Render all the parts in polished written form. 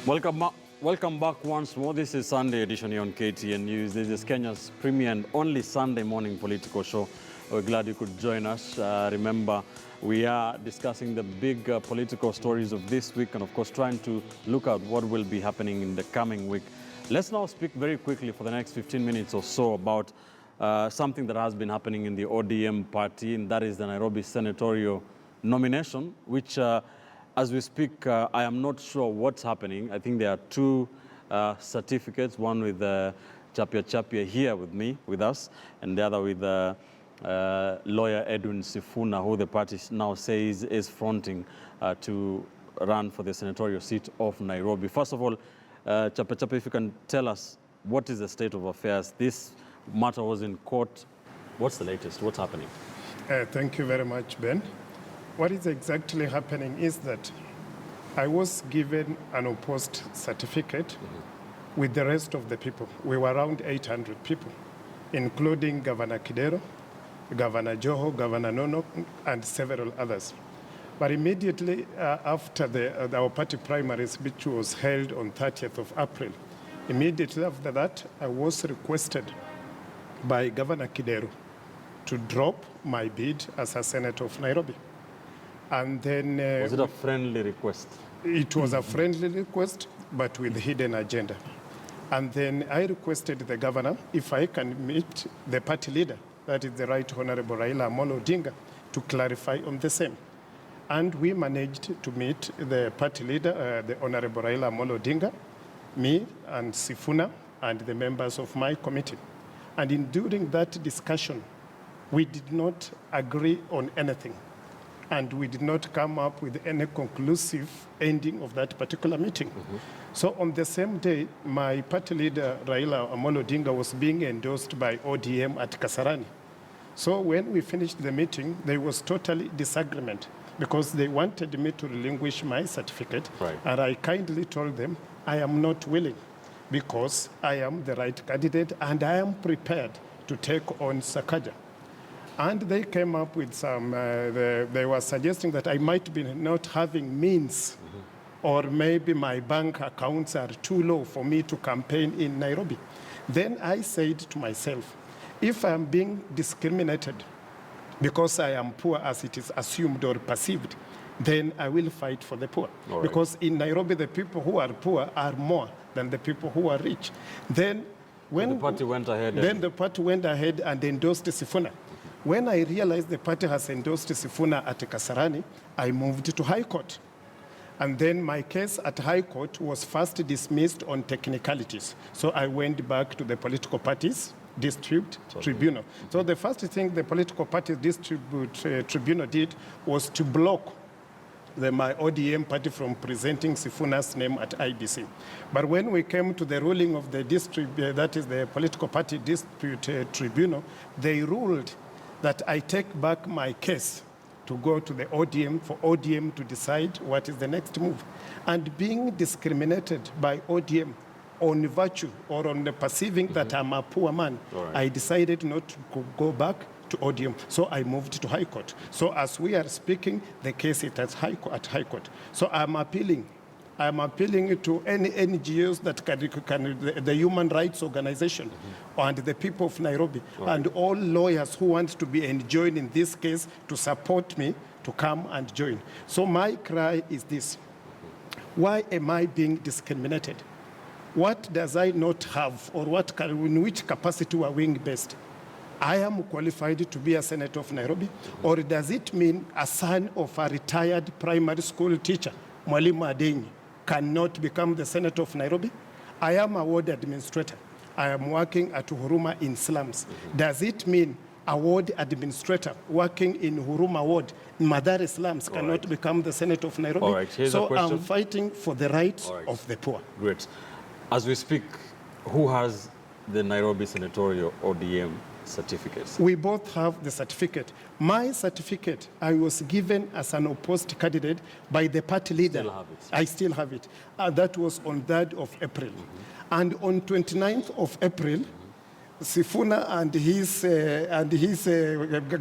Welcome back once more. This is Sunday edition here on KTN News. This is Kenya's premier and only Sunday morning political show. We're glad you could join us. Remember, we are discussing the big political stories of this week and, of course, trying to look at what will be happening in the coming week. Let's now speak very quickly for the next 15 minutes or so about something that has been happening in the ODM party, and that is the Nairobi senatorial nomination, which as we speak, I am not sure what's happening. I think there are two certificates, one with Chapia here with us, and the other with lawyer Edwin Sifuna, who the party now says is fronting to run for the senatorial seat of Nairobi. First of all, Chapia, if you can tell us what is the state of affairs. This matter was in court. What's the latest? What's happening? Thank you very much, Ben. What is exactly happening is that I was given an opposed certificate with the rest of the people. We were around 800 people, including Governor Kidero, Governor Joho, Governor Nono, and several others. But immediately after our party primaries, which was held on 30th of April, immediately after that, I was requested by Governor Kidero to drop my bid as a senator of Nairobi. And then was it a friendly request? It was a friendly request, but with hidden agenda. And then I requested the governor if I can meet the party leader, that is the Right Honorable Raila Amolo Odinga, to clarify on the same. And we managed to meet the party leader, the Honorable Raila Amolo Odinga, me and Sifuna, and the members of my committee. And during that discussion, we did not agree on anything. And we did not come up with any conclusive ending of that particular meeting. So on the same day, my party leader, Raila Amolo Odinga, was being endorsed by ODM at Kasarani. So when we finished the meeting, there was totally disagreement because they wanted me to relinquish my certificate. Right. And I kindly told them, I am not willing because I am the right candidate and I am prepared to take on Sakaja. And they came up with some, they were suggesting that I might be not having means or maybe my bank accounts are too low for me to campaign in Nairobi. Then I said to myself, if I'm being discriminated because I am poor as it is assumed or perceived, then I will fight for the poor. Right. Because in Nairobi, the people who are poor are more than the people who are rich. Then when the party went ahead. The party went ahead and endorsed Sifuna. When I realized the party has endorsed Sifuna at Kasarani, I moved to High Court. And then my case at High Court was first dismissed on technicalities. So I went back to the political parties dispute tribunal. So the first thing the political parties dispute tribunal did was to block my ODM party from presenting Sifuna's name at IBC. But when we came to the ruling of the district, that is the political party dispute tribunal, they ruled that I take back my case to go to the ODM for ODM to decide what is the next move. And being discriminated by ODM on virtue or on the perceiving that I'm a poor man, I decided not to go back to ODM. So I moved to High Court. So as we are speaking, the case is at High Court. So I'm appealing to any NGOs that can the human rights organization and the people of Nairobi and all lawyers who want to be enjoined in this case to support me to come and join. So my cry is this. Why am I being discriminated? What does I not have or in which capacity are we best? I am qualified to be a senator of Nairobi, or does it mean a son of a retired primary school teacher, Mwalimu Adenyi, cannot become the senator of Nairobi? I am a ward administrator. I am working at Huruma in slums. Does it mean a ward administrator working in Huruma ward, Mathare slums, cannot become the senator of Nairobi? So I'm fighting for the rights of the poor. Great. As we speak, who has the Nairobi senatorial ODM certificates? We both have the certificate. My certificate, I was given as an opposed candidate by the party leader. Still have it. I still have it. That was on 3rd of April. And on 29th of April, Sifuna and his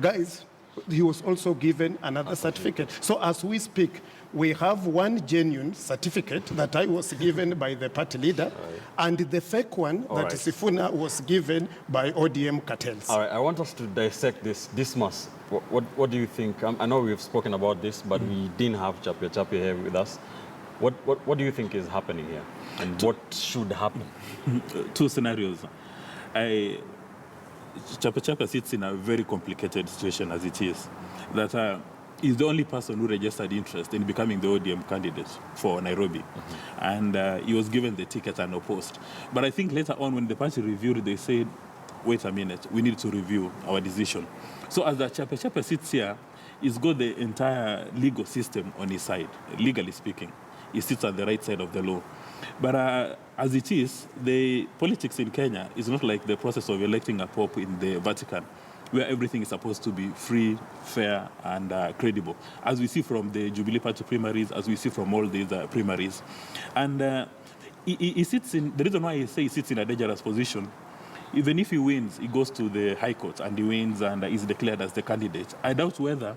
guys he was also given another certificate. So as we speak, we have one genuine certificate that I was given by the party leader, and the fake one that Sifuna was given by ODM cartels. All right, I want us to dissect this Dismas. What do you think? I know we've spoken about this, but we didn't have Chapia here with us. What do you think is happening here, and what should happen? Two scenarios. Chapa sits in a very complicated situation as it is. That is the only person who registered interest in becoming the ODM candidate for Nairobi. And he was given the ticket unopposed. But I think later on when the party reviewed, they said, wait a minute, we need to review our decision. So as the Chapa sits here, he's got the entire legal system on his side, legally speaking. He sits on the right side of the law. But as it is, the politics in Kenya is not like the process of electing a pope in the Vatican, where everything is supposed to be free, fair, and credible, as we see from the Jubilee Party primaries, as we see from all these primaries. And he sits in, the reason why I say he sits in a dangerous position, even if he wins, he goes to the High Court and he wins and is declared as the candidate. I doubt whether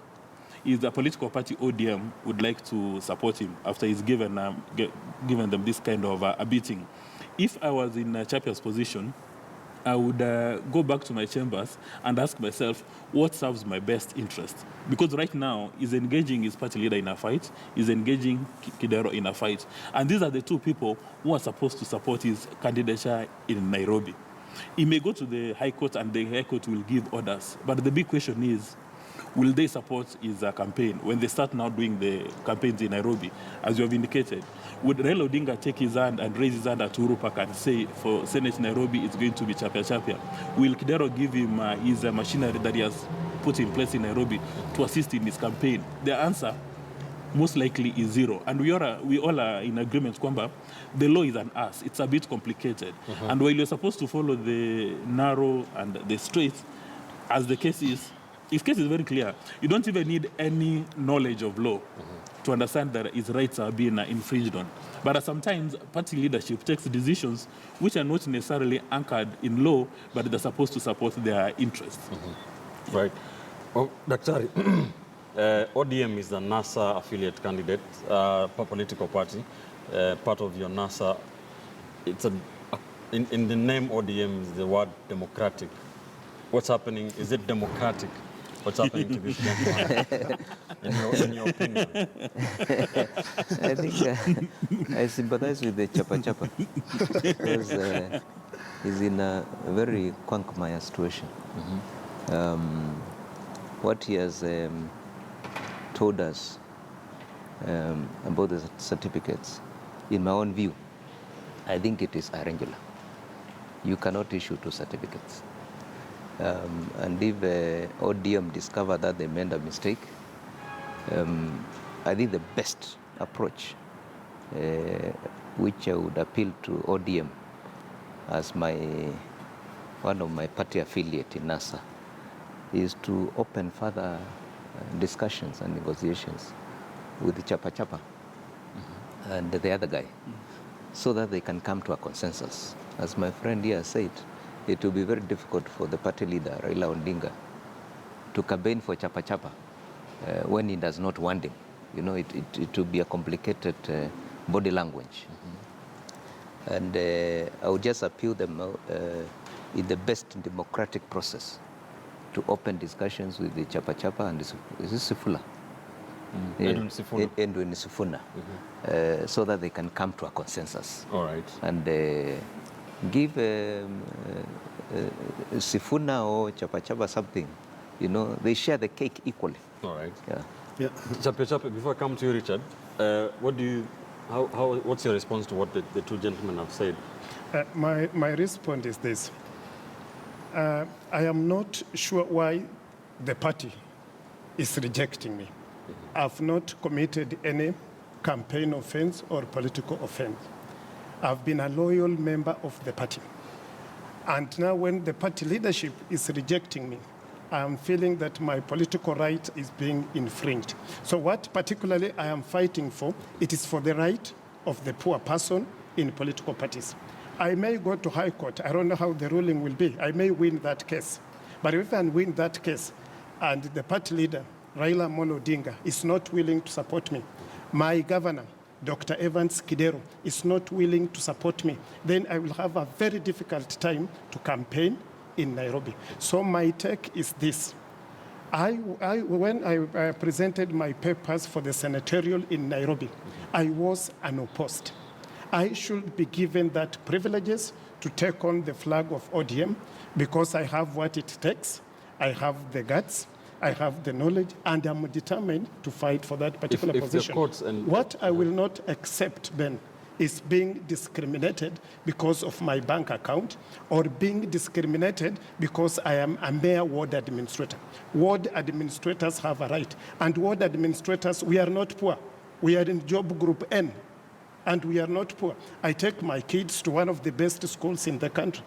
the political party ODM would like to support him after he's given them this kind of a beating. If I was in Chapia's position, I would go back to my chambers and ask myself, what serves my best interest? Because right now, he's engaging his party leader in a fight, he's engaging Kidero in a fight. And these are the two people who are supposed to support his candidature in Nairobi. He may go to the High Court and the High Court will give orders. But the big question is, will they support his campaign when they start now doing the campaigns in Nairobi, as you have indicated? Would Raila Odinga take his hand and raise his hand at Uhuru Park and say, for Senate Nairobi, it's going to be Chapia? Will Kidero give him his machinery that he has put in place in Nairobi to assist in his campaign? The answer, most likely, is zero. And we all are in agreement, kwamba the law is an ass. It's a bit complicated. And while you're supposed to follow the narrow and the straight, as the case is, his case is very clear. You don't even need any knowledge of law to understand that his rights are being infringed on. But sometimes party leadership takes decisions which are not necessarily anchored in law, but they're supposed to support their interests. Right. Well, Daktari, ODM is a NASA affiliate candidate, political party, part of your NASA. It's in the name ODM is the word democratic. What's happening? Is it democratic? What's happening to this gentleman, in your opinion? I think I sympathize with the Chapa because he's in a very quagmire situation. What he has told us about the certificates, in my own view, I think it is irregular. You cannot issue two certificates. And if ODM discover that they made a mistake, I think the best approach, which I would appeal to ODM as one of my party affiliate in NASA, is to open further discussions and negotiations with Chapa and the other guy, so that they can come to a consensus. As my friend here said, it will be very difficult for the party leader, Raila Odinga, to campaign for Chapa when he does not want him. You know, it will be a complicated body language. And I would just appeal them in the best democratic process to open discussions with the Chapa and Sifuna. Edwin Sifuna, so that they can come to a consensus. All right. And give Sifuna or Chapa something. You know, they share the cake equally. All right. Yeah. Chapa, before I come to you, Richard, what's your response to what the two gentlemen have said? My response is this. I am not sure why the party is rejecting me. I've not committed any campaign offense or political offense. I've been a loyal member of the party. And now when the party leadership is rejecting me, I am feeling that my political right is being infringed. So what particularly I am fighting for, it is for the right of the poor person in political parties. I may go to High Court. I don't know how the ruling will be. I may win that case. But if I win that case, and the party leader, Raila Amolo Odinga, is not willing to support me, my governor, Dr. Evans Kidero, is not willing to support me, then I will have a very difficult time to campaign in Nairobi. So my take is this. When I presented my papers for the senatorial in Nairobi, I was unopposed. I should be given that privileges to take on the flag of ODM because I have what it takes, I have the guts, I have the knowledge, and I'm determined to fight for that particular position. What I will not accept, Ben, is being discriminated because of my bank account or being discriminated because I am a mere ward administrator. Ward administrators have a right. And ward administrators, we are not poor. We are in job group N, and we are not poor. I take my kids to one of the best schools in the country.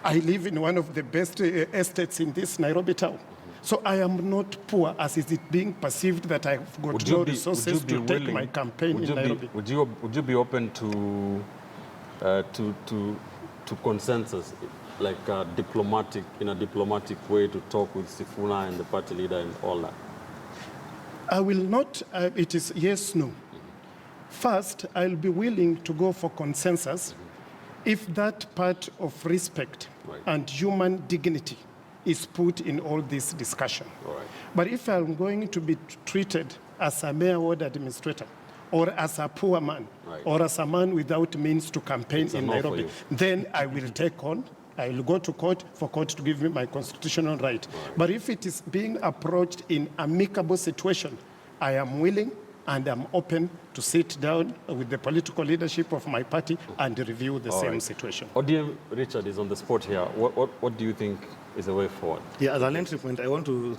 I live in one of the best estates in this Nairobi town. So I am not poor, as is it being perceived that I've got no resources to take my campaign in Nairobi. Would you be open to consensus, like diplomatic, in a diplomatic way, to talk with Sifuna and the party leader and all that? I will not. It is yes, no. First, I'll be willing to go for consensus if that part of respect and human dignity is put in all this discussion. But if I'm going to be treated as a mere ward administrator or as a poor man or as a man without means to campaign in Nairobi, then I will take on, I will go to court for court to give me my constitutional right. But if it is being approached in amicable situation, I am willing and I'm open to sit down with the political leadership of my party and review the same situation. ODM Richard is on the spot here. What do you think is the way forward? Yeah, as an entry point, I want to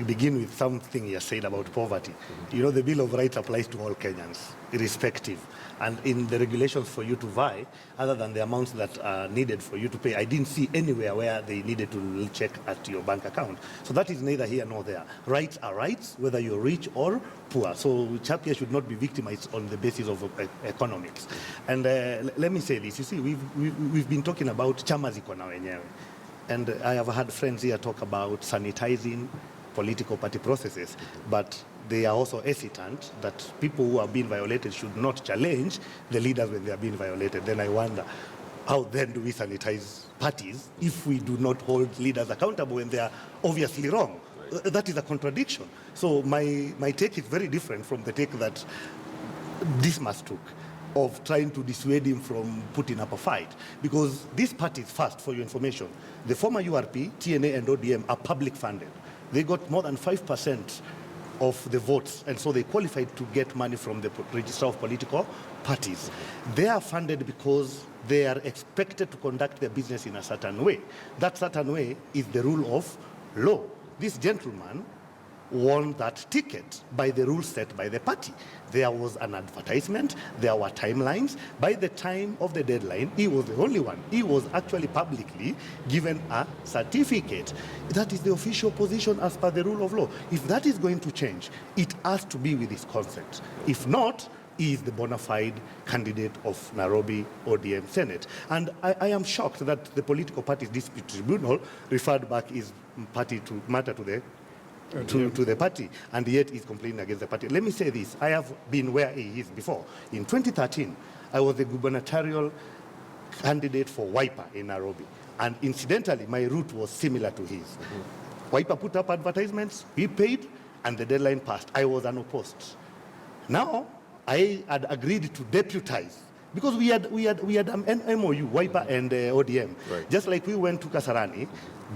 begin with something you said about poverty. You know, the Bill of Rights applies to all Kenyans, irrespective. And in the regulations for you to buy, other than the amounts that are needed for you to pay, I didn't see anywhere where they needed to check at your bank account. So that is neither here nor there. Rights are rights, whether you're rich or poor. So Chapia should not be victimized on the basis of economics. And let me say this. You see, we've been talking about chama ziko na wenyewe. And I have had friends here talk about sanitizing political party processes, but they are also hesitant that people who are being violated should not challenge the leaders when they are being violated. Then I wonder, how then do we sanitize parties if we do not hold leaders accountable when they are obviously wrong? That is a contradiction. So my take is very different from the take that Dismas took, of trying to dissuade him from putting up a fight. Because these parties, first, for your information, the former URP, TNA and ODM are public funded. They got more than 5% of the votes, and so they qualified to get money from the Register of Political Parties. They are funded because they are expected to conduct their business in a certain way. That certain way is the rule of law. This gentleman won that ticket by the rules set by the party. There was an advertisement, there were timelines. By the time of the deadline, he was the only one. He was actually publicly given a certificate. That is the official position as per the rule of law. If that is going to change, it has to be with his consent. If not, he is the bona fide candidate of Nairobi ODM Senate. And I am shocked that the political parties dispute tribunal referred back his party to matter to the party, and yet he's complaining against the party. Let me say this. I have been where he is before. In 2013, I was the gubernatorial candidate for Wiper in Nairobi. And incidentally, my route was similar to his. Wiper put up advertisements, we paid, and the deadline passed. I was unopposed. Now, I had agreed to deputize, because we had an MOU, Wiper and ODM. Right. Just like we went to Kasarani,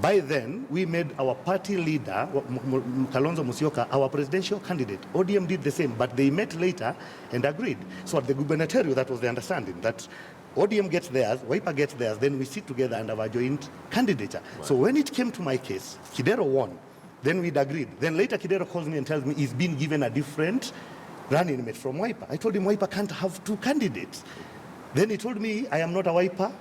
by then we made our party leader, Kalonzo Musyoka, our presidential candidate. ODM did the same, but they met later and agreed. So at the gubernatorial, that was the understanding, that ODM gets theirs, Wiper gets theirs, then we sit together and have a joint candidature. Right. So when it came to my case, Kidero won. Then we'd agreed. Then later Kidero calls me and tells me he's been given a different running mate from Wiper. I told him Wiper can't have two candidates. Then he told me I am not a Wiper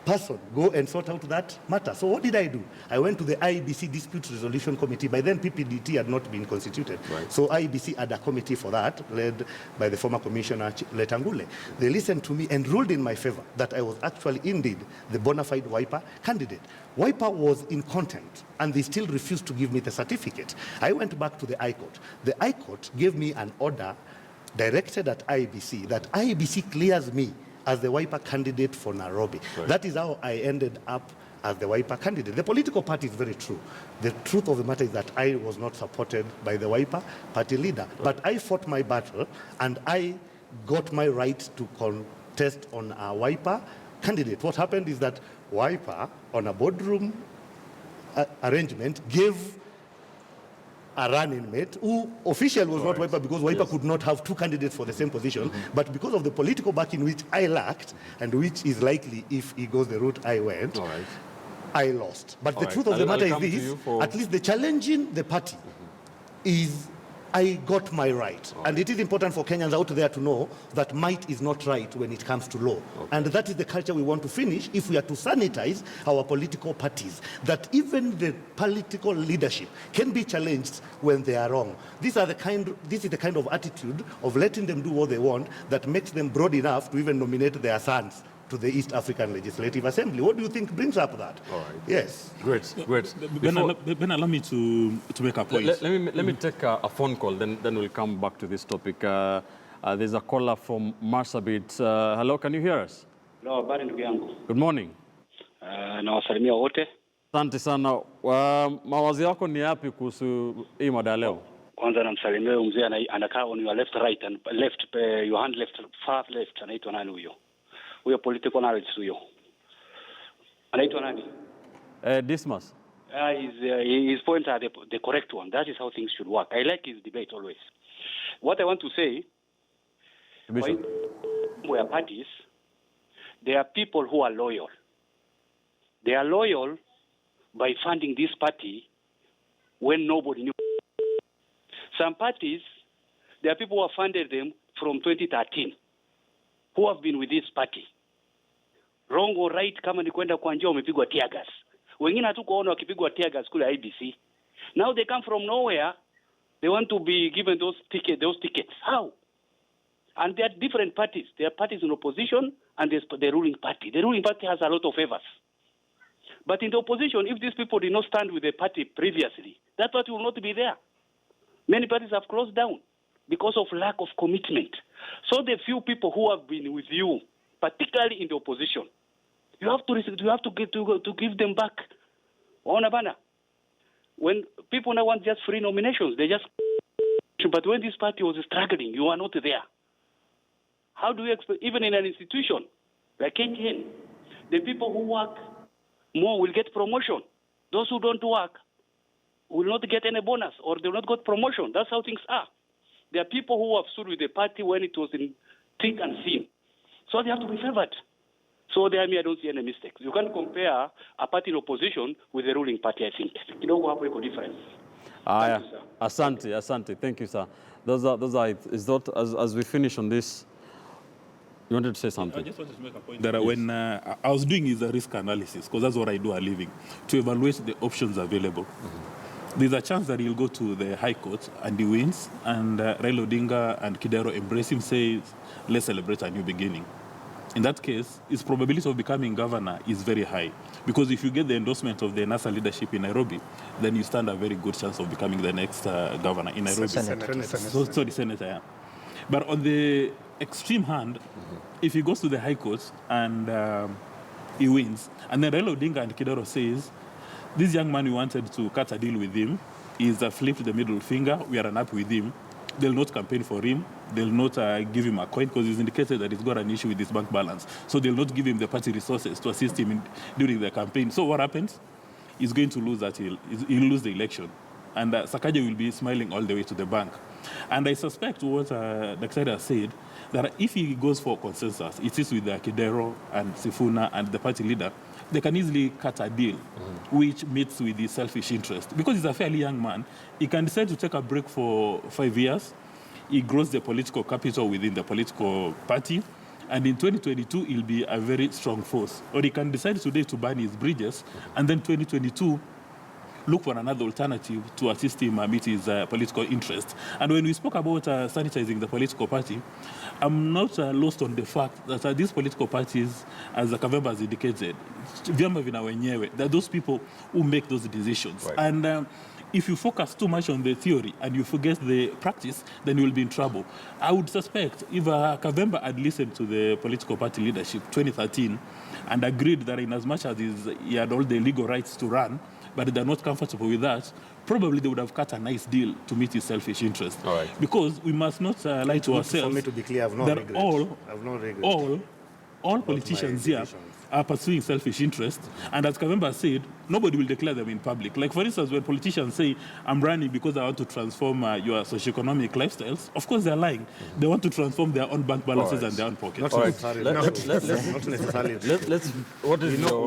person go and sort out that matter. So what did I do? I went to the IEBC Dispute Resolution Committee. By then, PPDT had not been constituted. Right. So IEBC had a committee for that, led by the former commissioner, Letangule. They listened to me and ruled in my favor that I was actually indeed the bona fide Wiper candidate. Wiper was in contempt, and they still refused to give me the certificate. I went back to the High Court. The High Court gave me an order directed at IEBC that IEBC clears me as the Wiper candidate for Nairobi. Right. That is how I ended up as the Wiper candidate. The political party is very true. The truth of the matter is that I was not supported by the Wiper party leader. Right. But I fought my battle, and I got my right to contest on a Wiper candidate. What happened is that Wiper, on a boardroom arrangement, gave a running mate who officially was not Wiper, because Wiper could not have two candidates for the same position, but because of the political backing which I lacked, and which is likely if he goes the route I went, I lost. But the truth of the matter is this, at least the challenging the party is I got my right. And it is important for Kenyans out there to know that might is not right when it comes to law. And that is the culture we want to finish if we are to sanitize our political parties, that even the political leadership can be challenged when they are wrong. This is the kind of attitude of letting them do what they want that makes them broad enough to even nominate their sons to the East African Legislative Assembly. What do you think brings up that? All right. Yes. Great. Ben, allow me to make a point. Let me take a phone call, then we'll come back to this topic. There's a caller from Marsabit. Hello, can you hear us? Hello, habari ndugu yangu. Good morning. Nawasalimia wote. Asante sana. Mawazo yako ni yapi kuhusu hii mada leo? Kwanza namsalimia mzee anakaa on your left right and left, your hand left, far left. Anaitwa nani huyo? Huyo political analyst huyo. Anaitwa nani? Dismas. His points are the correct one. That is how things should work. I like his debate always. What I want to say, where parties, there are people who are loyal. They are loyal by funding this party when nobody knew. Some parties, there are people who have funded them from 2013 who have been with this party. Wrong or right, kama ni kwenda kwa njia wamepigwa tear gas. Wengine hatukuona wakipigwa tear gas kule IBC. Now they come from nowhere. They want to be given those tickets. How? And there are different parties. There are parties in opposition and there's the ruling party. The ruling party has a lot of favors. But in the opposition, if these people did not stand with the party previously, that party will not be there. Many parties have closed down because of lack of commitment. So the few people who have been with you, particularly in the opposition, you have to give them back. When people now want just free nominations, they just. But when this party was struggling, you are not there. How do you expect, even in an institution like KTN, the people who work more will get promotion. Those who don't work will not get any bonus, or they will not get promotion. That's how things are. There are people who have stood with the party when it was in thick and thin. So they have to be favored. So there, I don't see any mistakes. You can't compare a party in opposition with the ruling party, I think. You don't have a difference. Thank you, sir. Asante. Thank you, sir. Those are it's not, as we finish on this, you wanted to say something? I just wanted to make a point that when I was doing is a risk analysis, because that's what I do a living, to evaluate the options available. There's a chance that he'll go to the High Court and he wins, and Raila Odinga and Kidero embrace him, says, let's celebrate a new beginning. In that case, his probability of becoming governor is very high, because if you get the endorsement of the NASA leadership in Nairobi, then you stand a very good chance of becoming the next governor in Nairobi. Senator, yeah. But on the extreme hand, if he goes to the High Court and he wins, and then Raila Odinga and Kidero says, this young man we wanted to cut a deal with him is flipped the middle finger, we are unhappy with him, they'll not campaign for him, they'll not give him a coin, because he's indicated that he's got an issue with his bank balance. So they'll not give him the party resources to assist him during the campaign. So what happens? He's going to lose that, he'll lose the election. And Sakaja will be smiling all the way to the bank. And I suspect what Dr. has said, that if he goes for consensus, it is with Kidero and Sifuna and the party leader, they can easily cut a deal which meets with his selfish interest. Because he's a fairly young man, he can decide to take a break for 5 years. He grows the political capital within the political party, And in 2022, he'll be a very strong force. Or he can decide today to burn his bridges, and then 2022, look for another alternative to assist him meet his political interest. And when we spoke about sanitizing the political party, I'm not lost on the fact that these political parties, as Kavemba has indicated, vyama vina wenyewe, they're those people who make those decisions. Right. And if you focus too much on the theory and you forget the practice, then you will be in trouble. I would suspect if Kavemba had listened to the political party leadership 2013 and agreed that in as much as he had all the legal rights to run, but they're not comfortable with that, probably they would have cut a nice deal to meet his selfish interest. All right. Because we must not lie to ourselves. For me to be clear, I have no regrets. All politicians here are pursuing selfish interests. And as Kavemba said, nobody will declare them in public. Like, for instance, when politicians say, I'm running because I want to transform your socioeconomic lifestyles, of course they're lying. They want to transform their own bank balances and their own pockets. Not necessarily.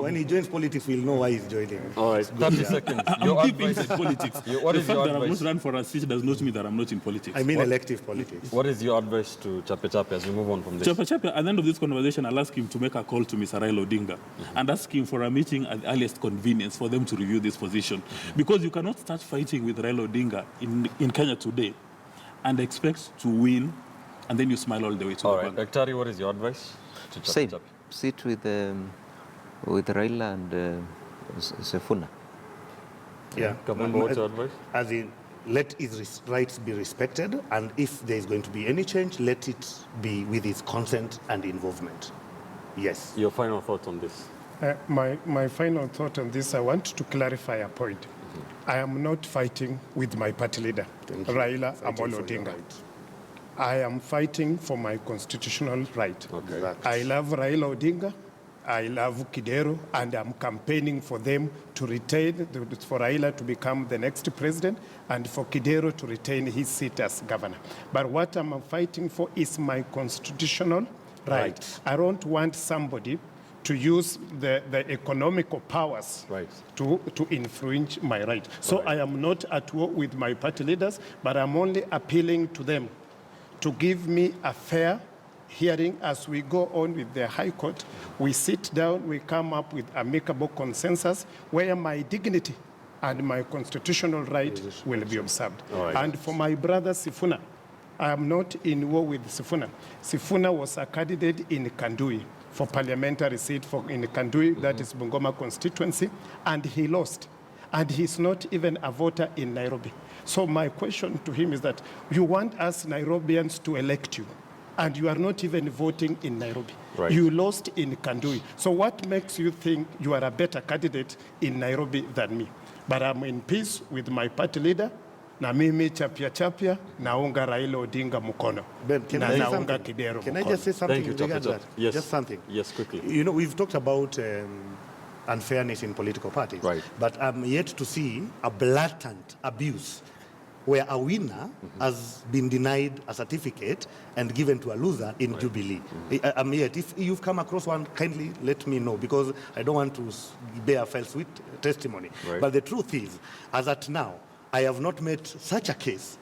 When he joins politics, we'll know why he's joining. All right, 30 seconds. I'm deep inside politics. The fact that I'm not run for a seat does not mean that I'm not in politics. I mean elective politics. What is your advice to Chape as we move on from this? Chape, at the end of this conversation, I'll ask him to make a call to Mr. Raila Odinga and ask him for a meeting at the earliest convenience for them to review this position. Because you cannot start fighting with Raila Odinga in Kenya today and expect to win, and then you smile all the way to the bank. Daktari, what is your advice to Chape? Same. Sit with Raila and Sifuna. Yeah. What's your advice? As in, let his rights be respected, and if there is going to be any change, let it be with his consent and involvement. Yes. Your final thoughts on this? My final thought on this, I want to clarify a point. Mm-hmm. I am not fighting with my party leader, Raila Amolo Odinga. I am fighting for my constitutional right. Okay. Exactly. I love Raila Odinga, I love Kidero, and I'm campaigning for them to retain, for Raila to become the next president, and for Kidero to retain his seat as governor. But what I'm fighting for is my constitutional right. I don't want somebody to use the economical powers to infringe my right. So I am not at war with my party leaders, but I'm only appealing to them to give me a fair hearing as we go on with the High Court. We sit down, we come up with amicable consensus where my dignity and my constitutional right will be observed. And for my brother Sifuna, I am not in war with Sifuna. Sifuna was a candidate in Kandui for parliamentary seat in Kandui, that is Bungoma constituency, and he lost. And he's not even a voter in Nairobi. So my question to him is that you want us Nairobians to elect you, and you are not even voting in Nairobi. Right. You lost in Kandui. So what makes you think you are a better candidate in Nairobi than me? But I'm in peace with my party leader, na mimi chapia naunga Raila Odinga mkono. Ben, can I just say something? Thank you, that? Yes. Just something. Yes, quickly. You know, we've talked about unfairness in political parties, but I'm yet to see a blatant abuse where a winner has been denied a certificate and given to a loser in Jubilee. I'm yet. If you've come across one, kindly let me know, because I don't want to bear false testimony. But the truth is, as at now, I have not met such a case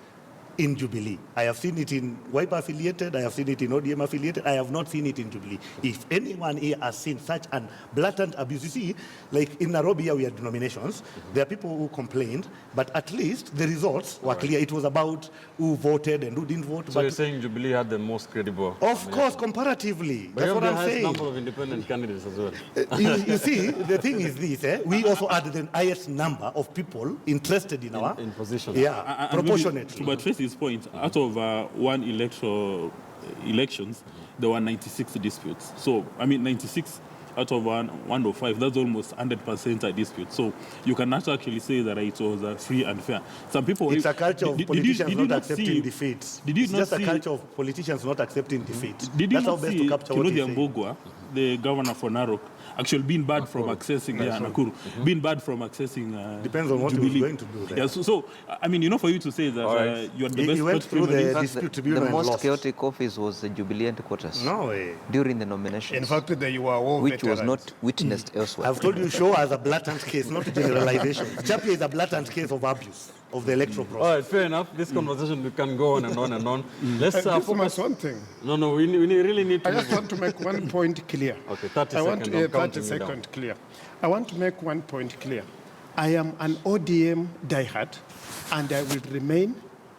in Jubilee. I have seen it in Wiper affiliated, I have seen it in ODM affiliated, I have not seen it in Jubilee. If anyone here has seen such an blatant abuse, you see, like in Nairobi we had nominations, there are people who complained, but at least the results were clear. It was about who voted and who didn't vote. So you're saying Jubilee had the most credible? Of course, comparatively. But that's what I'm saying. Number of independent candidates as well. You see, the thing is this, we also had the highest number of people interested in our positions. Yeah, proportionately. But his point, out of elections, there were 96 disputes. So, I mean, 96 out of 105, that's almost 100% a dispute. So, you cannot actually say that it was free and fair. Some people... It's a culture of politicians not accepting defeat. It's just a culture of politicians not accepting defeat. That's how best to capture what you say. Mbogwa, the governor for Narok, actually being banned from accessing Nakuru, being banned from accessing depends on what Jubilee. he was going to do there. Yeah, so I mean, you know, for you to say that you are the best. He went through the dispute tribunal the and most lost. chaotic office was the Jubilee headquarters. No way. During the nominations. In fact, they were all which was not witnessed elsewhere. I've told you, show as a blatant case, not generalization. Chapia is a blatant case of abuse. of the electoral process. All right, fair enough. This conversation can go on and on and on. Let's focus one thing. No, we really need to. I just want to make one point clear. Okay, 30 I seconds. want to 30 seconds clear. I want to make one point clear. I am an ODM diehard, and I will remain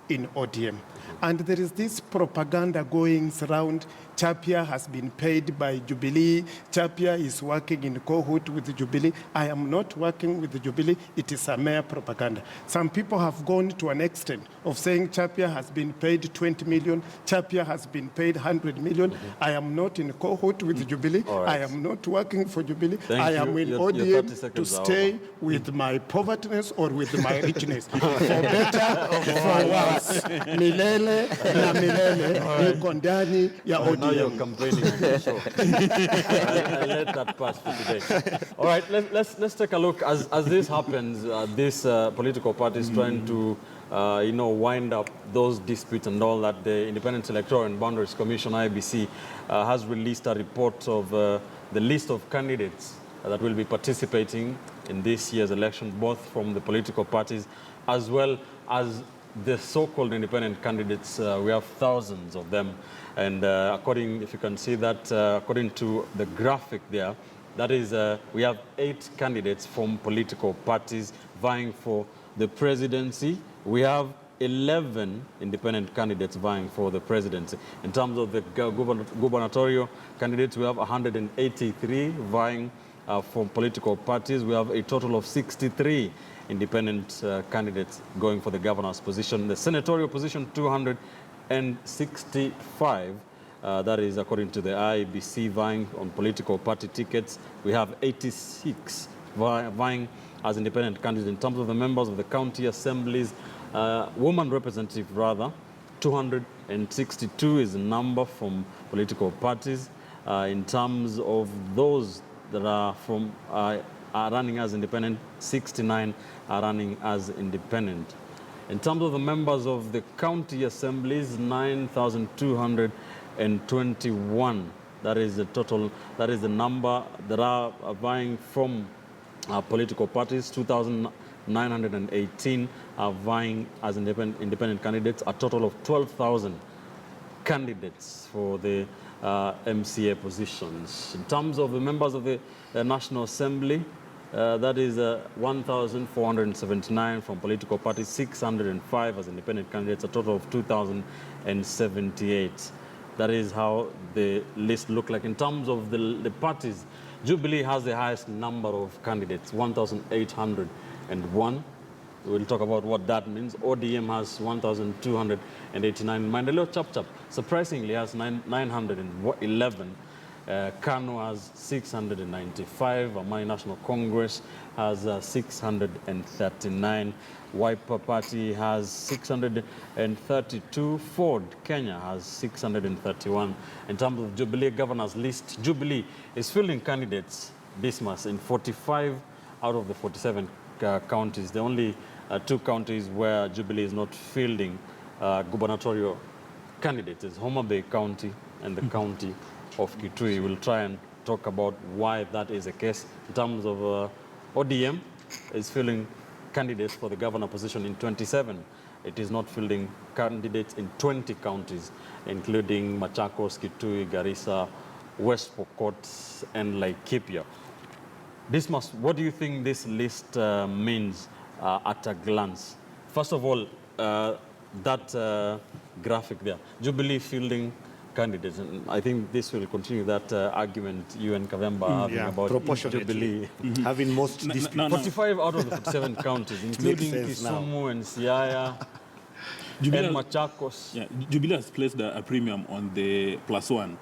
in ODM. And there is this propaganda going around. Chapia has been paid by Jubilee. Chapia is working in cohort with Jubilee. I am not working with Jubilee. It is a mere propaganda. Some people have gone to an extent of saying Chapia has been paid 20 million. Chapia has been paid 100 million. I am not in cohort with Jubilee. Right. I am not working for Jubilee. Thank I am you. in Your 30 ODM to seconds are stay over. with my povertyness or with my richness. For better or for worse. Milele na milele niko ndani ya Now you're ODM. complaining on the show. I'll let that pass for today. All right, let's take a look. As this happens, this political parties trying to wind up those disputes and all that. The Independent Electoral and Boundaries Commission, IBC, has released a report of the list of candidates that will be participating in this year's election, both from the political parties as well as the so-called independent candidates. We have thousands of them. And if you can see that, according to the graphic there, that is, we have 8 candidates from political parties vying for the presidency. We have 11 independent candidates vying for the presidency. In terms of the gubernatorial candidates, we have 183 vying from political parties. We have a total of 63 independent candidates going for the governor's position. The senatorial position, 265. That is according to the IBC vying on political party tickets. We have 86 vying as independent candidates. In terms of the members of the county assemblies, woman representative rather, 262 is the number from political parties. In terms of those that are running as independent, 69 are running as independent. In terms of the members of the county assemblies, 9,221. That is the total, that is the number that are vying from political parties. 2,918 are vying as independent candidates. A total of 12,000 candidates for the MCA positions. In terms of the members of the National Assembly, that is 1,479 from political parties, 605 as independent candidates, a total of 2,078. That is how the list looks like. In terms of the parties, Jubilee has the highest number of candidates, 1,801. We'll talk about what that means. ODM has 1,289. Maendeleo Chap surprisingly has 911. KANU has 695. Amani National Congress has 639. Wiper Party has 632. Ford Kenya has 631. In terms of Jubilee governor's list, Jubilee is fielding candidates this month in 45 out of the 47 counties. The only 2 counties where Jubilee is not fielding gubernatorial candidates is Homa Bay County and the county of Kitui. We'll try and talk about why that is the case. In terms of ODM, is fielding candidates for the governor position in 27. It is not fielding candidates in 20 counties, including Machakos, Kitui, Garissa, West Pokot, and Laikipia. What do you think this list means at a glance? First of all, that graphic there, Jubilee fielding candidates, and I think this will continue that argument you and Kavemba having about Jubilee. Having most disputes. 45 out of the 47 counties, including Kisumu and Siaya and Machakos. Yeah, Jubilee has placed a premium on the +1,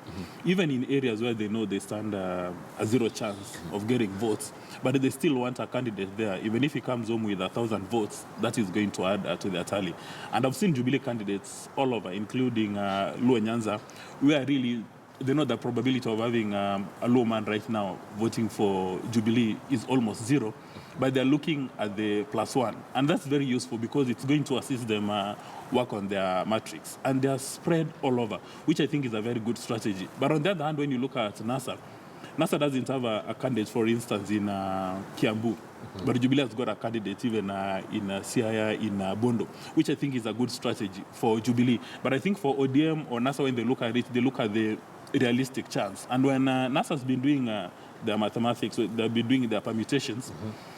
even in areas where they know they stand a 0 chance of getting votes. But they still want a candidate there. Even if he comes home with 1,000 votes, that is going to add to their tally. And I've seen Jubilee candidates all over, including Luo Nyanza, where really they know the probability of having a Luo man right now voting for Jubilee is almost 0. But they're looking at the +1. And that's very useful because it's going to assist them work on their matrix. And they are spread all over, which I think is a very good strategy. But on the other hand, when you look at NASA doesn't have a candidate, for instance, in Kiambu. But Jubilee has got a candidate even in Siaya, in Bondo, which I think is a good strategy for Jubilee. But I think for ODM or NASA, when they look at it, they look at the realistic chance. And when NASA's been doing their mathematics, they've been doing their permutations,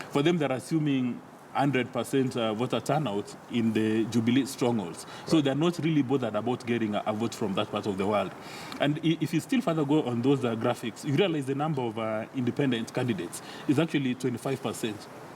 for them they're assuming 100% voter turnout in the Jubilee strongholds. Right. So they're not really bothered about getting a vote from that part of the world. And if you still further go on those graphics, you realize the number of independent candidates is actually 25%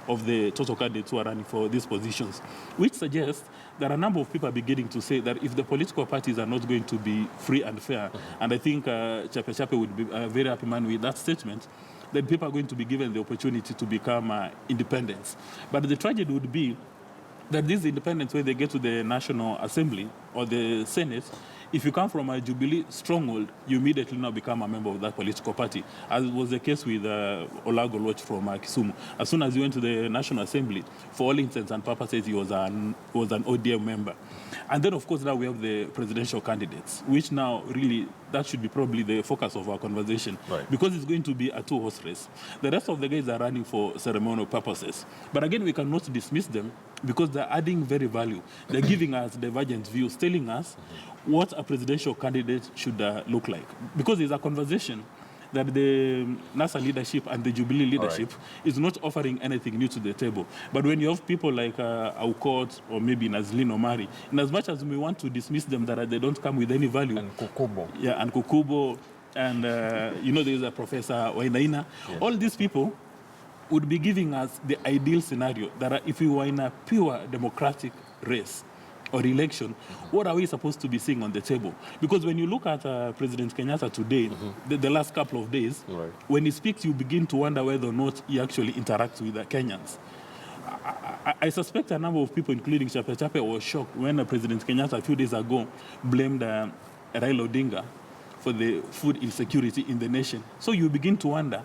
of the total candidates who are running for these positions, which suggests that a number of people are beginning to say that if the political parties are not going to be free and fair, and I think Chape Chape would be a very happy man with that statement, then people are going to be given the opportunity to become independents. But the tragedy would be that these independents, when they get to the National Assembly or the Senate, if you come from a Jubilee stronghold, you immediately now become a member of that political party, as was the case with Olagoloch from Kisumu. As soon as he went to the National Assembly, for all intents and purposes, he was an ODM member. And then, of course, now we have the presidential candidates, which now really, that should be probably the focus of our conversation. Right. Because it's going to be a two-horse race. The rest of the guys are running for ceremonial purposes. But again, we cannot dismiss them because they're adding very value. They're giving us divergent views, telling us what a presidential candidate should look like. Because there's a conversation that the NASA leadership and the Jubilee leadership is not offering anything new to the table. But when you have people like Aukot or maybe Nazlin Omari, in as much as we want to dismiss them that they don't come with any value. And Kukubo. Yeah, and Kukubo, and there's a Professor Wainaina. Yeah. All these people would be giving us the ideal scenario that if we were in a pure democratic race or election, what are we supposed to be seeing on the table? Because when you look at President Kenyatta today, the last couple of days, when he speaks, you begin to wonder whether or not he actually interacts with the Kenyans. I suspect a number of people, including Chape Chape, were shocked when President Kenyatta a few days ago blamed Raila Odinga for the food insecurity in the nation. So you begin to wonder,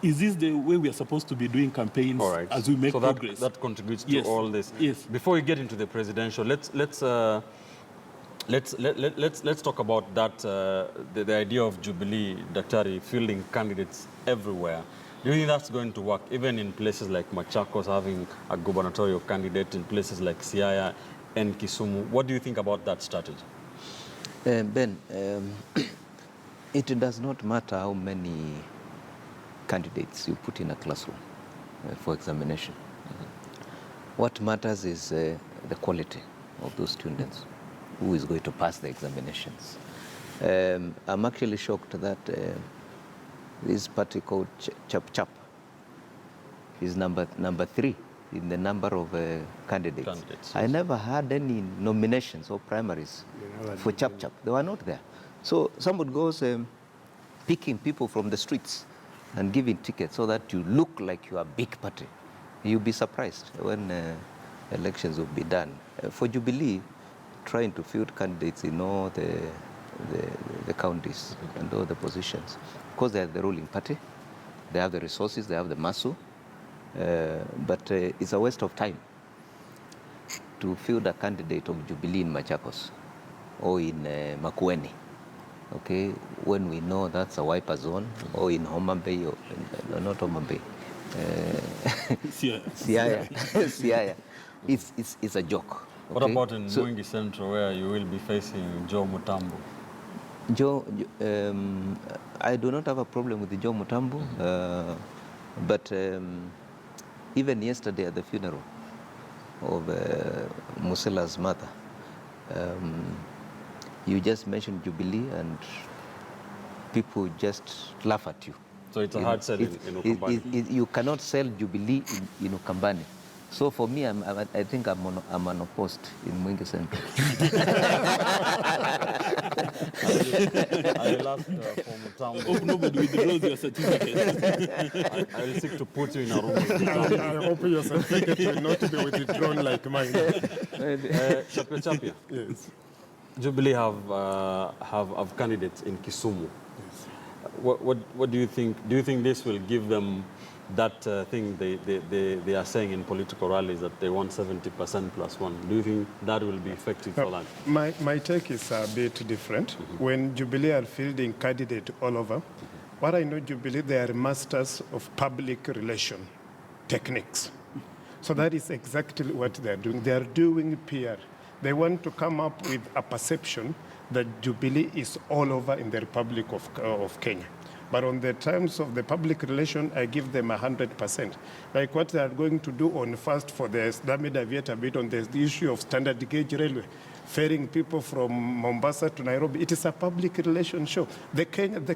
is this the way we are supposed to be doing campaigns as we make progress? That contributes to all this. Yes. Before we get into the presidential, let's talk about that. The idea of Jubilee, Daktari, fielding candidates everywhere. Do you think that's going to work, even in places like Machakos, having a gubernatorial candidate, in places like Siaya and Kisumu? What do you think about that strategy? Ben, it does not matter how many candidates you put in a classroom for examination. What matters is the quality of those students, who is going to pass the examinations. I'm actually shocked that this party called Chap Chap is number 3 in the number of candidates. I never had any nominations or primaries for Chap Chap. They were not there. So somebody goes picking people from the streets and giving tickets so that you look like you are a big party. You'll be surprised when elections will be done. For Jubilee, trying to field candidates in all the counties and all the positions, because they are the ruling party, they have the resources, they have the muscle, but it's a waste of time to field a candidate of Jubilee in Machakos or in Makueni. Okay, when we know that's a wiper zone, or in Homa Bay, or not Homa Bay, Siaya. It's a joke. Okay? What about in Mwingi Central, where you will be facing Joe Mutambo? I do not have a problem with Joe Mutambo, but even yesterday at the funeral of Musela's mother, you just mentioned Jubilee and people just laugh at you. So it's a hard sell in Ukambani. You cannot sell Jubilee in Ukambani. So for me, I think I'm unopposed in Mwingi Central. I will ask for Mutambo. Hope nobody withdraws your certificate. I will seek to put you in a room with Mutambo. I hope your certificate will not be withdrawn like mine. Chape Chape. Yes. Jubilee have candidates in Kisumu. Yes. What do you think? Do you think this will give them that thing they are saying in political rallies that they want 70% +1? Do you think that will be effective for that? My take is a bit different. When Jubilee are fielding candidates all over, what I know, Jubilee, they are masters of public relation. techniques. So that is exactly what they're doing. They're doing PR. They want to come up with a perception that Jubilee is all over in the Republic of Kenya. But on the terms of the public relation, I give them 100%. Like what they are going to do on first for the, let me deviate a bit on the issue of standard gauge railway, ferrying people from Mombasa to Nairobi. It is a public relation show. The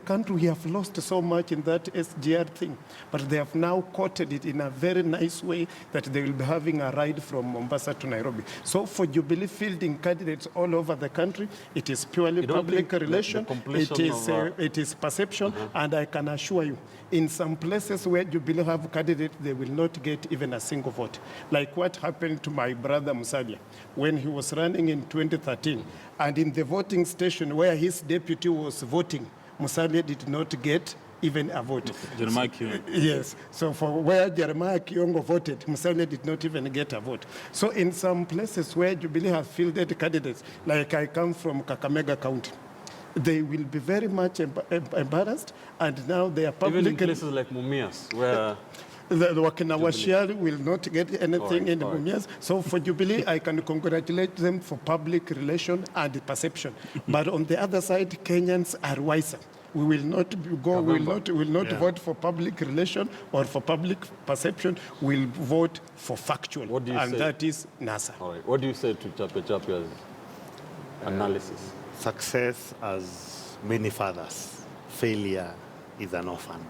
country, we have lost so much in that SGR thing, but they have now quoted it in a very nice way that they will be having a ride from Mombasa to Nairobi. So for Jubilee fielding candidates all over the country, it is purely public relation. It is perception, and I can assure you, in some places where Jubilee have candidates, they will not get even a single vote. Like what happened to my brother Musalia when he was running in 2013, and in the voting station where his deputy was voting, Musalia did not get even a vote. Jeremiah Kiongo. Yes, so for where Jeremiah Kiongo voted, Musalia did not even get a vote. So in some places where Jubilee have fielded candidates, like I come from Kakamega County, they will be very much embarrassed, and now they are public. Even in places like Mumias, where the Wakinawashiali will not get anything in Mumias. So for Jubilee, I can congratulate them for public relation and perception. But on the other side, Kenyans are wiser. We will not go. We will not vote for public relation or for public perception. We'll vote for factual, what do you say? That is NASA. All right. What do you say to Chapechapia's analysis? Success as many fathers, failure is an orphan.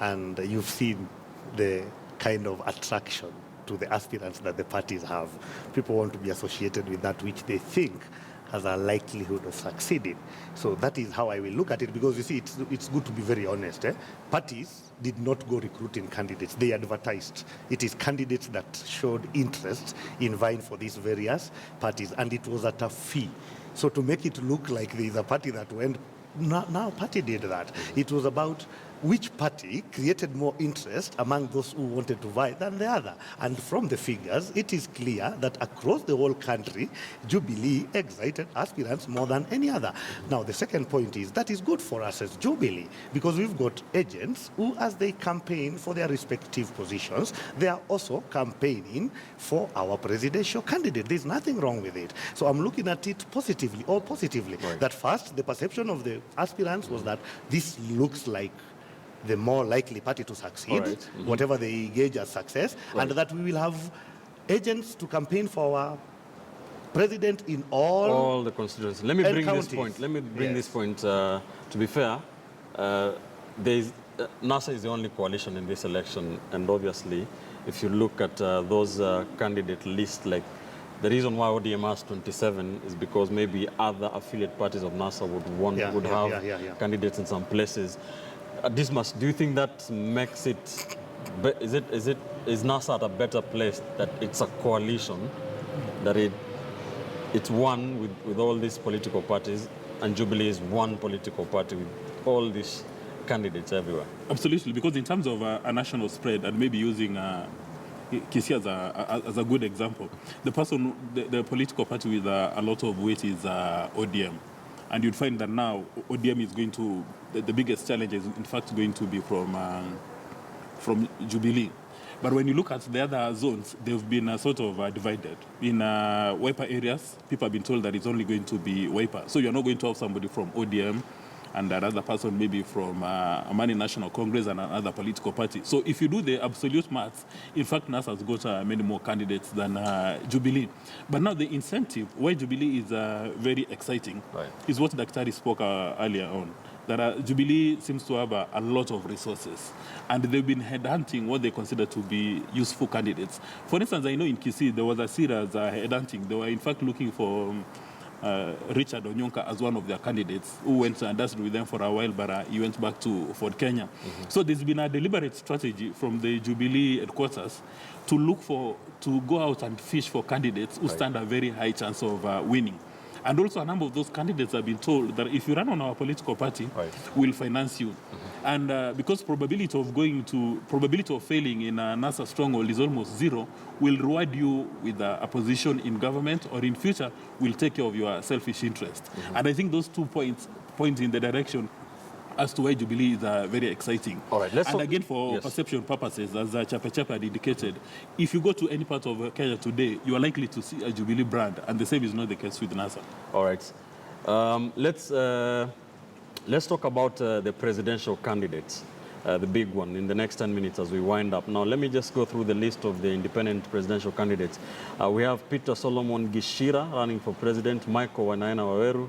And you've seen the kind of attraction to the aspirants that the parties have. People want to be associated with that which they think has a likelihood of succeeding. So that is how I will look at it, because you see, it's good to be very honest. Parties did not go recruiting candidates. They advertised. It is candidates that showed interest in vying for these various parties, and it was at a fee. So to make it look like there is a party that went, now party did that. It was about which party created more interest among those who wanted to vie than the other. And from the figures, it is clear that across the whole country, Jubilee excited aspirants more than any other. Now, the second point is that is good for us as Jubilee, because we've got agents who, as they campaign for their respective positions, they are also campaigning for our presidential candidate. There's nothing wrong with it. So I'm looking at it positively, all positively. Right. That first, the perception of the aspirants was that this looks like the more likely party to succeed, whatever they gauge as success, and that we will have agents to campaign for our president in all the constituencies. Let me bring counties. this point. Let me bring this point. To be fair, NASA is the only coalition in this election, and obviously, if you look at those candidate lists, like the reason why ODM has 27 is because maybe other affiliate parties of NASA would have candidates in some places. Dismas, do you think that makes it? Is NASA at a better place that it's a coalition, that it's one with all these political parties, and Jubilee is one political party with all these candidates everywhere? Absolutely, because in terms of a national spread, and maybe using Kisii as a good example, the political party with a lot of weight is ODM. And you'd find that now ODM is going to, the biggest challenge is in fact going to be from Jubilee. But when you look at the other zones, they've been sort of divided. In Wiper areas, people have been told that it's only going to be Wiper. So you're not going to have somebody from ODM and another person maybe from Amani National Congress and another political party. So if you do the absolute maths, in fact, NASA has got many more candidates than Jubilee. But now the incentive, why Jubilee is very exciting, is what Daktari spoke earlier on. That Jubilee seems to have a lot of resources, and they've been headhunting what they consider to be useful candidates. For instance, I know in Kisii there was a serious headhunting. They were in fact looking for Richard Onyonka as one of their candidates, who went and danced with them for a while, but he went back to Fort Kenya. So there's been a deliberate strategy from the Jubilee headquarters to go out and fish for candidates who stand a very high chance of winning. And also a number of those candidates have been told that if you run on our political party, we'll finance you. And because probability of failing in a NASA stronghold is almost zero, we'll reward you with a position in government, or in future, we'll take care of your selfish interest. And I think those 2 points point in the direction as to why Jubilee is very exciting. All right, let's and talk- again, for yes. perception purposes, as Chapa Chapa had indicated, if you go to any part of Kenya today, you are likely to see a Jubilee brand, and the same is not the case with NASA. All right. Let's talk about the presidential candidates, the big one, in the next 10 minutes as we wind up. Now, let me just go through the list of the independent presidential candidates. We have Peter Solomon Gishira running for president, Michael Wainaina Waweru,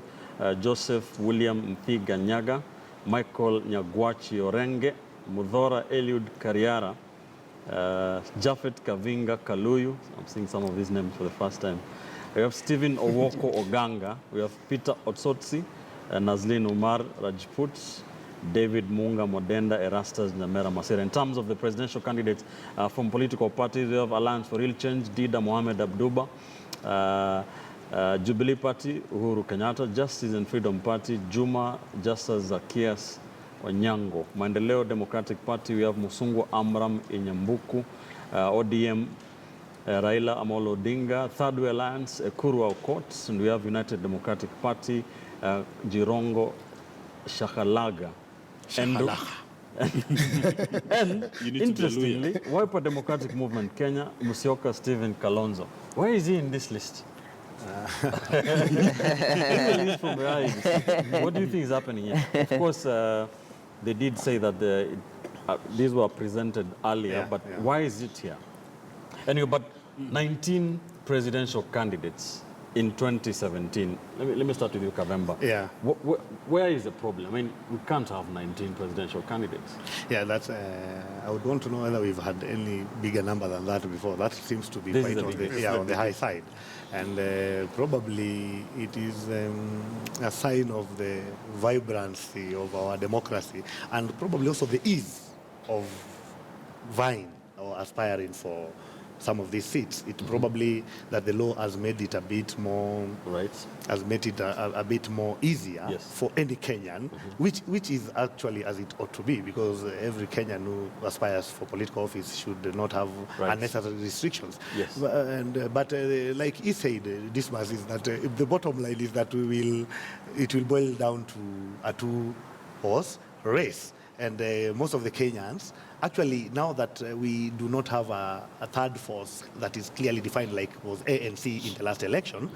Joseph William Nthiga Nyaga, Michael Nyagwachi Orenge, Mudhora Eliud Kariara, Japhet Kavinga Kaluyu. I'm seeing some of these names for the first time. We have Stephen Owoko Oganga. We have Peter Otsotsi, Nazlin Umar Rajput, David Munga Modenda, Erastus Nyamera Masira. In terms of the presidential candidates from political parties, we have Alliance for Real Change, Dida Mohamed Abduba, Jubilee Party, Uhuru Kenyatta, Justice and Freedom Party, Juma Justice Zacchaeus Wanyango. Maendeleo Democratic Party, we have Musungu Amram Inyambuku, ODM, Raila Amolo Odinga, Third Way Alliance, Ekuru Aukot, and we have United Democratic Party, Jirongo Shakalaga. And You need to be a interestingly, Wiper Democratic Movement Kenya, Musyoka Stephen Kalonzo. Why is he in this list? From where is he? What do you think is happening here? Of course, they did say that these were presented earlier, Yeah, but yeah. why is it here? Anyway, but 19 presidential candidates in 2017. Let me start with you, Kavemba. Yeah. Where is the problem? I mean, we can't have 19 presidential candidates. Yeah, that's. I would want to know whether we've had any bigger number than that before. That seems to be This quite is the on the, biggest. on the high side, and probably it is a sign of the vibrancy of our democracy, and probably also the ease of vying or aspiring for some of these seats. It probably that the law has made it a bit more, Right. has made it a bit more easier Yes. for any Kenyan, which is actually as it ought to be, because every Kenyan who aspires for political office should not have Right. unnecessary restrictions. Yes. But like he said, Dismas, is that the bottom line is that it will boil down to a two-horse race. And most of the Kenyans, actually, now that we do not have a third force that is clearly defined like was ANC in the last election,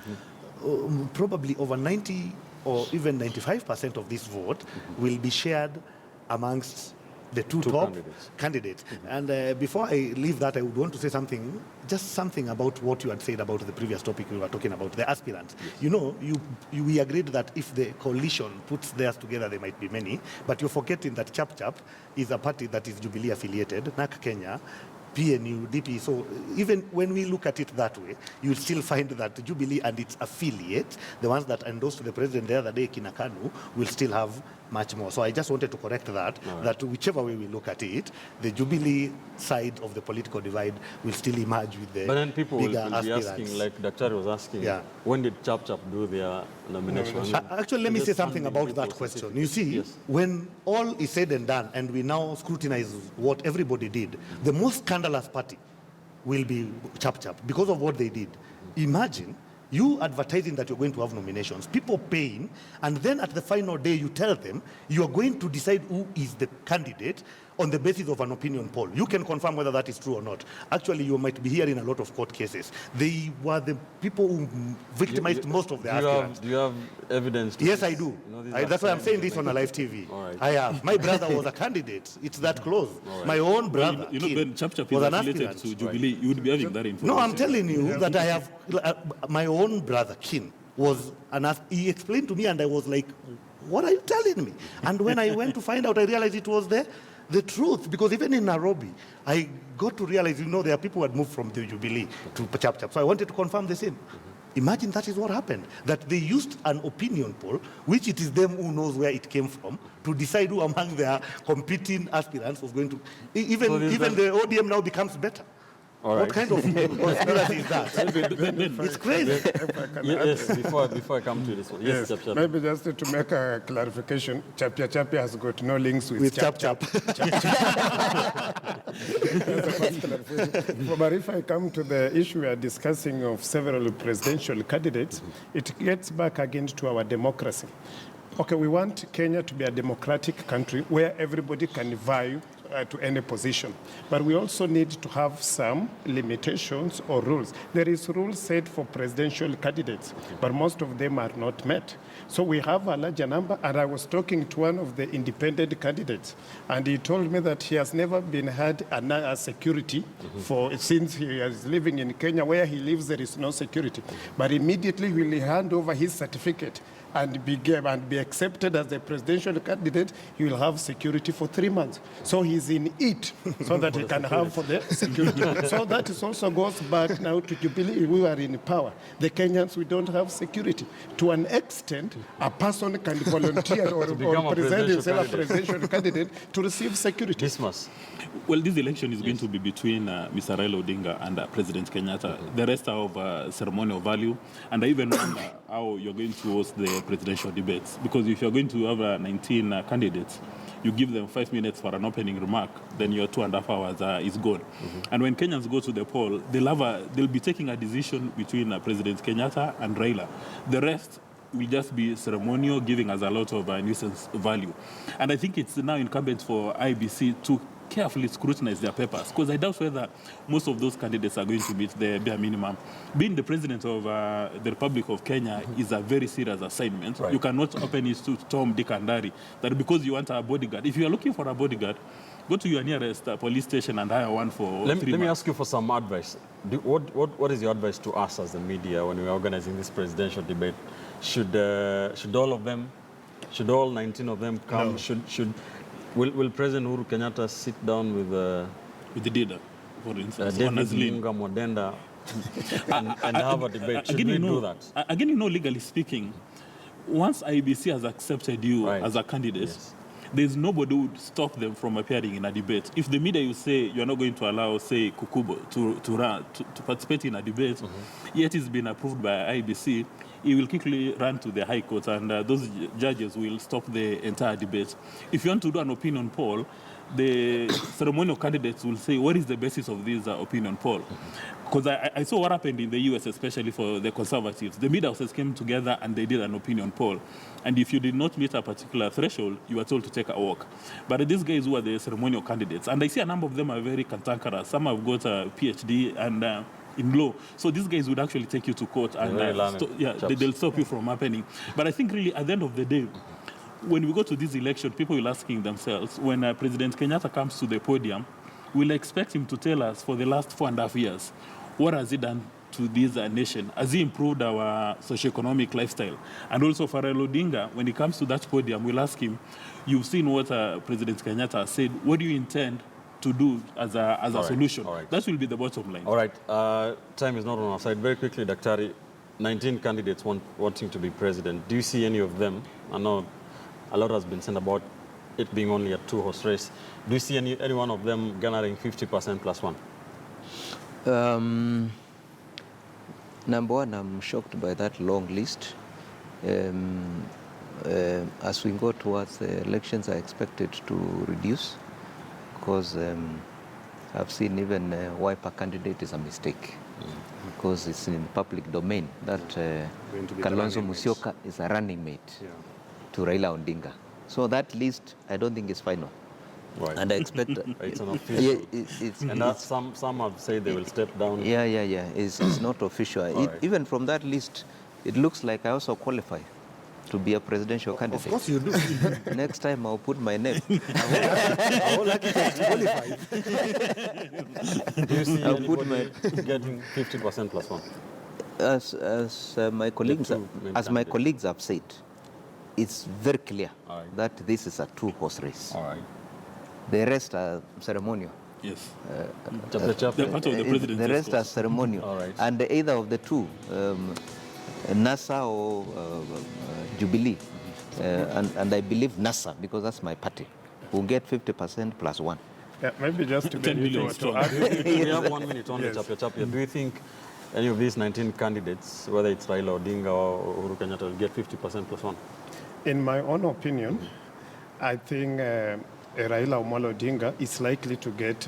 probably over 90 or even 95% of this vote will be shared amongst the two top candidates. And before I leave that, I would want to say something, just something about what you had said about the previous topic we were talking about, the aspirants. Yes. You know, we agreed that if the coalition puts theirs together, there might be many, but you're forgetting that Chap Chap is a party that is Jubilee affiliated, NAK Kenya, PNU, DP. So even when we look at it that way, you'll still find that Jubilee and its affiliates, the ones that endorsed the president the other day, Kinakanu, will still have much more. So I just wanted to correct that, that whichever way we look at it, the Jubilee side of the political divide will still emerge with the But then people will bigger be aspirants. asking, like Dr. was asking, Yeah. when did Chap Chap do their nomination? Actually, let me say Just something funding about people that question. specifically. You see, Yes. when all is said and done, and we now scrutinize what everybody did, the most scandalous party will be Chap Chap because of what they did. Imagine you advertising that you're going to have nominations, people paying, and then at the final day you tell them you are going to decide who is the candidate on the basis of an opinion poll. You can confirm whether that is true or not. Actually, you might be hearing a lot of court cases. They were the people who victimized most of the aspirants. Do you have evidence? To Yes, this? I do. You know, these are That's why I'm saying claims this on a live TV. All right. I have. My brother was a candidate. It's that close. My own brother, You know, Kim, when Chap Chap was is an affiliated aspirant. to Jubilee, you would be having that information. No, I'm telling you that I have, my own brother, Kim, was he explained to me and I was like, what are you telling me? And when I went to find out, I realized it was the truth. Because even in Nairobi, I got to realize, there are people who had moved from the Jubilee to Chap Chap. So I wanted to confirm the same. Imagine that is what happened, that they used an opinion poll, which it is them who knows where it came from, to decide who among their competing aspirants was going to, even the ODM now becomes better. All right. What kind of conspiracy is that? It's crazy. Yes, before I come to this one. Yes, Chap Chap. Maybe just to make a clarification, Chapia Chapia has got no links with Chap Chap. But if I come to the issue we are discussing of several presidential candidates, it gets back again to our democracy. Okay, we want Kenya to be a democratic country where everybody can vie to any position. But we also need to have some limitations or rules. There is rules set for presidential candidates, but most of them are not met. So we have a larger number, and I was talking to one of the independent candidates, and he told me that he has never been had a security since he is living in Kenya. Where he lives, there is no security. But immediately will he hand over his certificate and be accepted as a presidential candidate, he will have security for 3 months. So he's in it so that he can have for the security. So that is also goes back now to Jubilee. We are in power. The Kenyans, we don't have security. To an extent, a person can volunteer or present himself a presidential candidate to receive security. Dismas. Well, this election is going to be between Mr. Raila Odinga and President Kenyatta. The rest are of ceremonial value. And I even wonder how you're going to host the presidential debates. Because if you're going to have 19 candidates, you give them 5 minutes for an opening remark, then your 2.5 hours is gone. And when Kenyans go to the poll, they'll be taking a decision between President Kenyatta and Raila. The rest will just be ceremonial, giving us a lot of nuisance value. And I think it's now incumbent for IBC to carefully scrutinize their papers, because I doubt whether most of those candidates are going to meet the bare minimum. Being the president of the Republic of Kenya is a very serious assignment. Right. You cannot open it to Tom, Dick, and Harry that because you want a bodyguard. If you are looking for a bodyguard, go to your nearest police station and hire one for 3 months. Let me ask you for some advice. What is your advice to us as the media when we are organizing this presidential debate? Should all of them, should all 19 of them come? No. Will President Uhuru Kenyatta sit down with the leader, for instance, David Munga Modenda, and have a debate? Should we do that? Again, legally speaking, once IBC has accepted you as a candidate, there's nobody who would stop them from appearing in a debate. If the media, you say you're not going to allow, say, Kukubo to participate in a debate, yet it's been approved by IBC, he will quickly run to the High Court, and those judges will stop the entire debate. If you want to do an opinion poll, the ceremonial candidates will say, what is the basis of this opinion poll? Because I saw what happened in the US, especially for the conservatives. The media houses came together and they did an opinion poll. And if you did not meet a particular threshold, you were told to take a walk. But these guys who are the ceremonial candidates, and I see a number of them are very cantankerous. Some have got a PhD and in law. So these guys would actually take you to court and they'll stop you from happening. But I think really at the end of the day, when we go to this election, people will asking themselves, when President Kenyatta comes to the podium, we'll expect him to tell us for the last 4.5 years, what has he done to this nation? Has he improved our socioeconomic lifestyle? And also for Raila Odinga, when he comes to that podium, we'll ask him, you've seen what President Kenyatta said, what do you intend to do as a solution? Right. That will be the bottom line. All right. Time is not on our side. Very quickly, Daktari, 19 candidates wanting to be president. Do you see any of them? I know a lot has been said about it being only a 2-horse race. Do you see any one of them garnering 50% plus one? Number one, I'm shocked by that long list. As we go towards the elections, I expect it to reduce, because I've seen even wipe a candidate is a mistake, because it's in public domain that Kalonzo Musyoka is a running mate to Raila Odinga. So that list, I don't think is final. Right. And I expect it's an official. And some have said they will step down. Yeah. It's not official. Right. Even from that list, it looks like I also qualify to be a presidential candidate. Of course you do. Next time I'll put my name. I would like to qualify. Do you see anybody getting 50% plus one? As my colleagues have said, it's very clear that this is a 2-horse race. All right. The rest are ceremonial. Yes. They're part of the president's the rest are ceremonial. All right. And either of the two, NASA or Jubilee, and I believe NASA, because that's my party, will get 50% plus one. Yeah, maybe just to 10 million strong. We have 1 minute only, Chapia. Do you think any of these 19 candidates, whether it's Raila Odinga or Uhuru Kenyatta, will get 50% plus one? In my own opinion, I think Raila Omolo Odinga is likely to get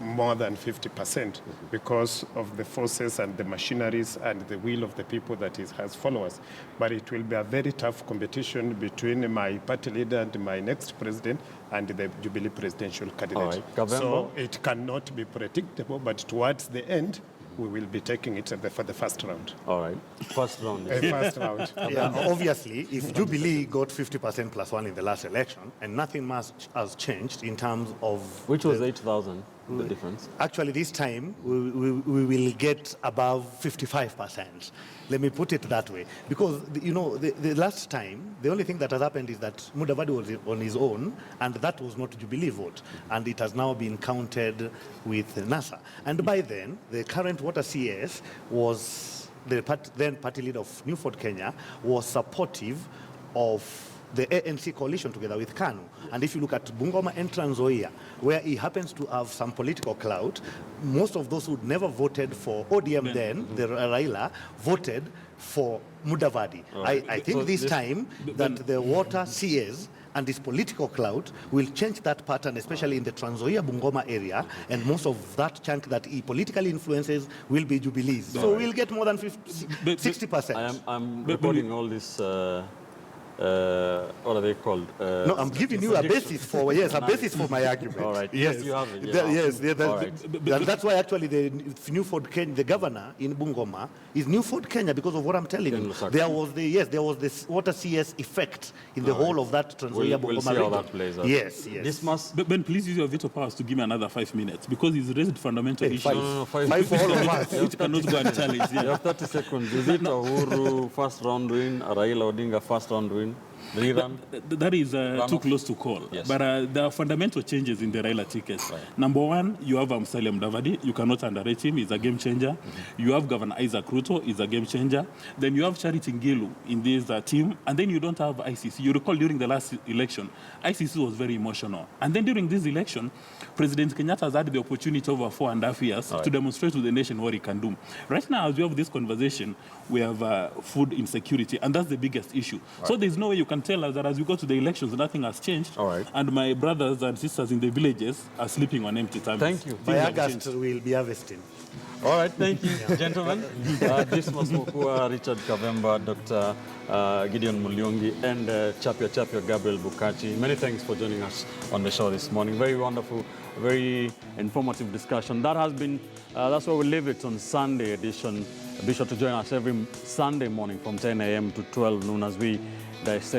more than 50% because of the forces and the machineries and the will of the people that has followers. But it will be a very tough competition between my party leader and my next president and the Jubilee presidential candidate. All right. So it cannot be predictable, but towards the end, we will be taking it for the first round. All right. First round. First round. Yeah, obviously, if Jubilee got 50% plus one in the last election, and nothing much has changed in terms of... Which was 8,000, the difference? Actually, this time, we will get above 55%. Let me put it that way. Because, you know, the last time, the only thing that has happened is that Mudavadi was on his own, and that was not Jubilee vote. And it has now been counted with NASA. And by then, the current water CS was, the then party leader of New Ford Kenya, was supportive of the ANC coalition together with KANU. And if you look at Bungoma and Trans Nzoia, where he happens to have some political clout, most of those who never voted for ODM then, the Raila, voted for Mudavadi. Right. I think So this time that the water CS and his political clout will change that pattern, especially in the Trans Nzoia Bungoma area, and most of that chunk that he politically influences will be Jubilees. So we'll get more than 60%. I'm recording all this. What are they called? No, I'm giving you a basis for my argument. All right. Yes, you have it. Yes, All right. and that's why actually the New Ford Kenya, the governor in Bungoma, is New Ford Kenya because of what I'm telling you. There was this water CS effect in the whole of that Trans Nzoia Bungoma We'll see how that plays out. Yes. This must. Ben, please use your veto powers to give me another 5 minutes because he's raised fundamental issues. Five for all of us. Which cannot go unchallenged. You have 30 seconds. Is it Uhuru first round win, Raila Odinga first round win? Rerun? That is too close to call. Yes. But there are fundamental changes in the Raila tickets. Right. Number one, you have Musalia Mudavadi. You cannot underrate him. He's a game changer. You have Governor Isaac Ruto. He's a game changer. Then you have Charity Ngilu in this team. And then you don't have ICC. You recall during the last election, ICC was very emotional. And then during this election, President Kenyatta has had the opportunity over 4.5 years to demonstrate to the nation what he can do. Right now, as we have this conversation, we have food insecurity, and that's the biggest issue. So there's no way you can tell us that as we go to the elections, nothing has changed. And my brothers and sisters in the villages are sleeping on empty tummies. Thank you. By August, we'll be harvesting. All right, thank you, gentlemen. This was Mokua, Richard Kavemba, Dr. Gideon Mulyongi, and Chapia Gabriel Bukachi. Many thanks for joining us on the show this morning. Very wonderful, very informative discussion. That has been, that's where we leave it on Sunday edition. Be sure to join us every Sunday morning from 10 a.m. to 12 noon as we dissect